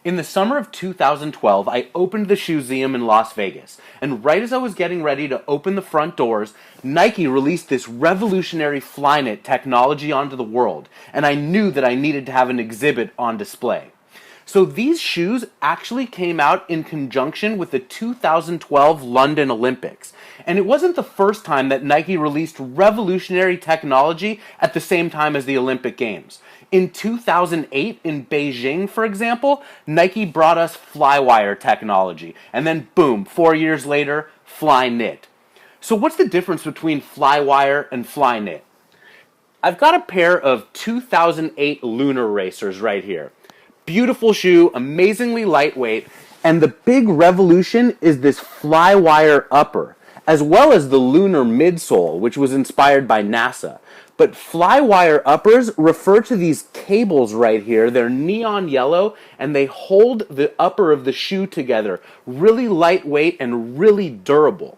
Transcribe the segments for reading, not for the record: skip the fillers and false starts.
In the summer of 2012, I opened the ShoeZeum in Las Vegas, and right as I was getting ready to open the front doors, Nike released this revolutionary Flyknit technology onto the world, and I knew that I needed to have an exhibit on display. So these shoes actually came out in conjunction with the 2012 London Olympics. And it wasn't the first time that Nike released revolutionary technology at the same time as the Olympic Games. In 2008 in Beijing, for example, Nike brought us Flywire technology. And then boom, 4 years later, Flyknit. So what's the difference between Flywire and Flyknit? I've got a pair of 2008 Lunar Racers right here. Beautiful shoe, amazingly lightweight, and the big revolution is this Flywire upper, as well as the Lunar midsole, which was inspired by NASA. But Flywire uppers refer to these cables right here. They're neon yellow, and they hold the upper of the shoe together. Really lightweight and really durable.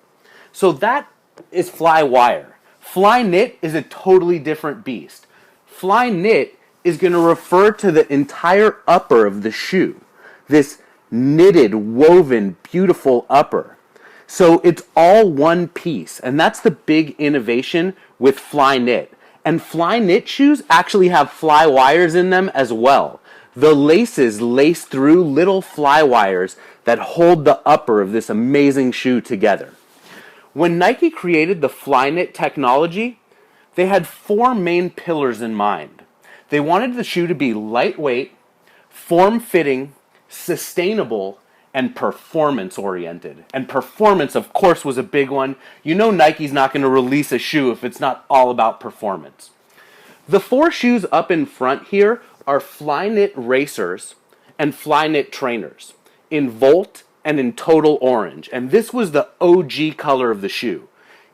So that is Flywire. Flyknit is a totally different beast. Flyknit is going to refer to the entire upper of the shoe. This knitted, woven, beautiful upper. So it's all one piece, and that's the big innovation with Flyknit. And Flyknit shoes actually have fly wires in them as well. The laces lace through little fly wires that hold the upper of this amazing shoe together. When Nike created the Flyknit technology, they had four main pillars in mind. They wanted the shoe to be lightweight, form-fitting, sustainable, and performance-oriented. And performance, of course, was a big one. You know Nike's not going to release a shoe if it's not all about performance. The four shoes up in front here are Flyknit Racers and Flyknit Trainers in Volt and in Total Orange. And this was the OG color of the shoe.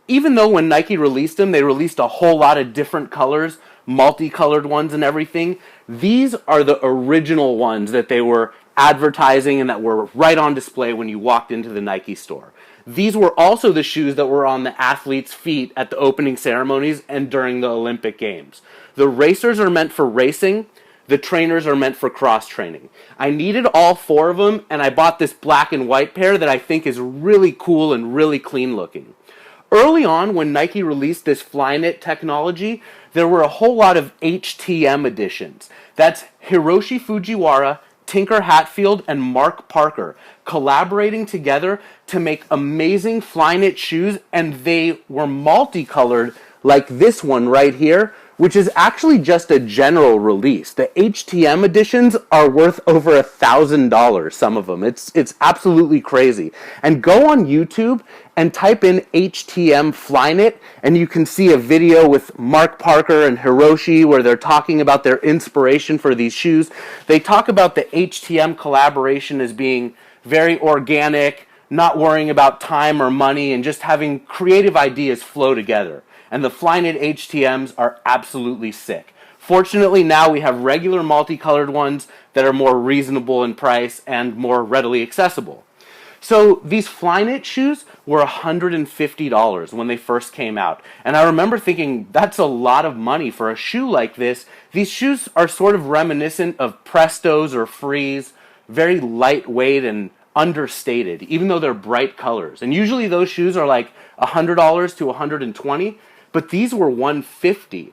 Even though when Nike released them, they released a whole lot of different colors, multicolored ones and everything. These are the original ones that they were advertising and that were right on display when you walked into the Nike store. These were also the shoes that were on the athletes' feet at the opening ceremonies and during the Olympic Games. The racers are meant for racing. The trainers are meant for cross-training. I needed all four of them, and I bought this black and white pair that I think is really cool and really clean looking. Early on, when Nike released this Flyknit technology, there were a whole lot of HTM editions. That's Hiroshi Fujiwara, Tinker Hatfield, and Mark Parker collaborating together to make amazing Flyknit shoes, and they were multicolored like this one right here, which is actually just a general release. The HTM editions are worth over $1,000, some of them. It's absolutely crazy. And go on YouTube and type in HTM Flyknit, and you can see a video with Mark Parker and Hiroshi where they're talking about their inspiration for these shoes. They talk about the HTM collaboration as being very organic, not worrying about time or money, and just having creative ideas flow together. And the Flyknit HTMs are absolutely sick. Fortunately, now we have regular multicolored ones that are more reasonable in price and more readily accessible. So these Flyknit shoes were $150 when they first came out. And I remember thinking, that's a lot of money for a shoe like this. These shoes are sort of reminiscent of Prestos or Frees, very lightweight and understated, even though they're bright colors. And usually those shoes are like $100 to $120, but these were $150.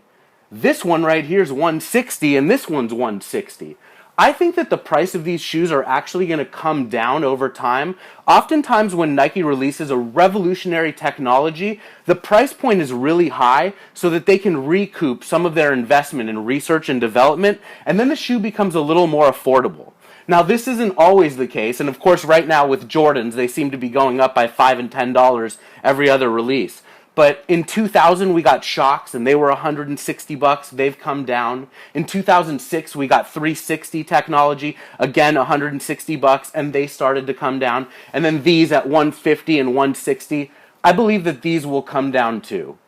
This one right here is $160, and this one's $160. I think that the price of these shoes are actually going to come down over time. Oftentimes when Nike releases a revolutionary technology, the price point is really high so that they can recoup some of their investment in research and development, and then the shoe becomes a little more affordable. Now, this isn't always the case, and of course right now with Jordans, they seem to be going up by $5 and $10 every other release. But in 2000, we got Shocks, and they were $160. They've come down. In 2006, we got 360 technology, again $160, and they started to come down. And then these at $150 and $160. I believe that these will come down too.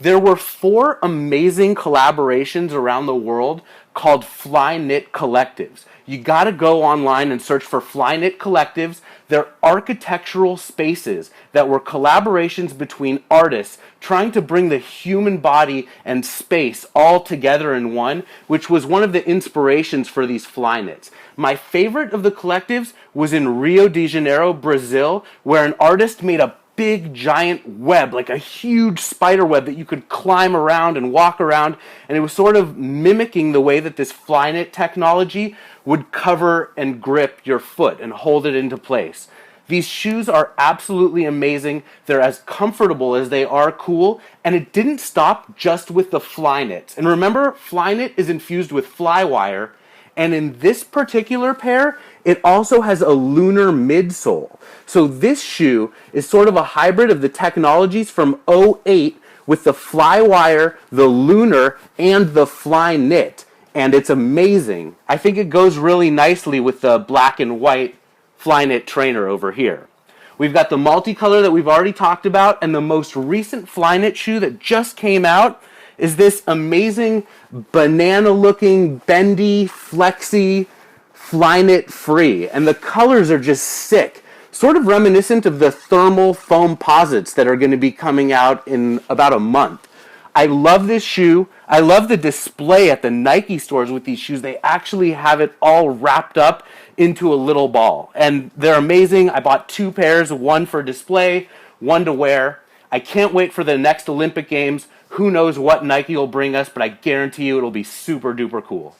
There were 4 amazing collaborations around the world called Flyknit collectives. You gotta go online and search for Flyknit collectives. They're architectural spaces that were collaborations between artists trying to bring the human body and space all together in one, which was one of the inspirations for these Flyknits. My favorite of the collectives was in Rio de Janeiro, Brazil, where an artist made a big giant web, like a huge spider web that you could climb around and walk around, and it was sort of mimicking the way that this Flyknit technology would cover and grip your foot and hold it into place. These shoes are absolutely amazing. They're as comfortable as they are cool, and it didn't stop just with the Flyknits. And remember, Flyknit is infused with Flywire, and in this particular pair, it also has a lunar midsole. So this shoe is sort of a hybrid of the technologies from '08 with the Flywire, the lunar, and the Flyknit. And it's amazing. I think it goes really nicely with the black and white Flyknit trainer over here. We've got the multicolor that we've already talked about, and the most recent Flyknit shoe that just came out is this amazing banana-looking, bendy, flexy Flyknit Free. And the colors are just sick. Sort of reminiscent of the thermal foam posits that are going to be coming out in about a month. I love this shoe. I love the display at the Nike stores with these shoes. They actually have it all wrapped up into a little ball. And they're amazing. I bought 2 pairs, one for display, one to wear. I can't wait for the next Olympic Games. Who knows what Nike will bring us, but I guarantee you it'll be super duper cool.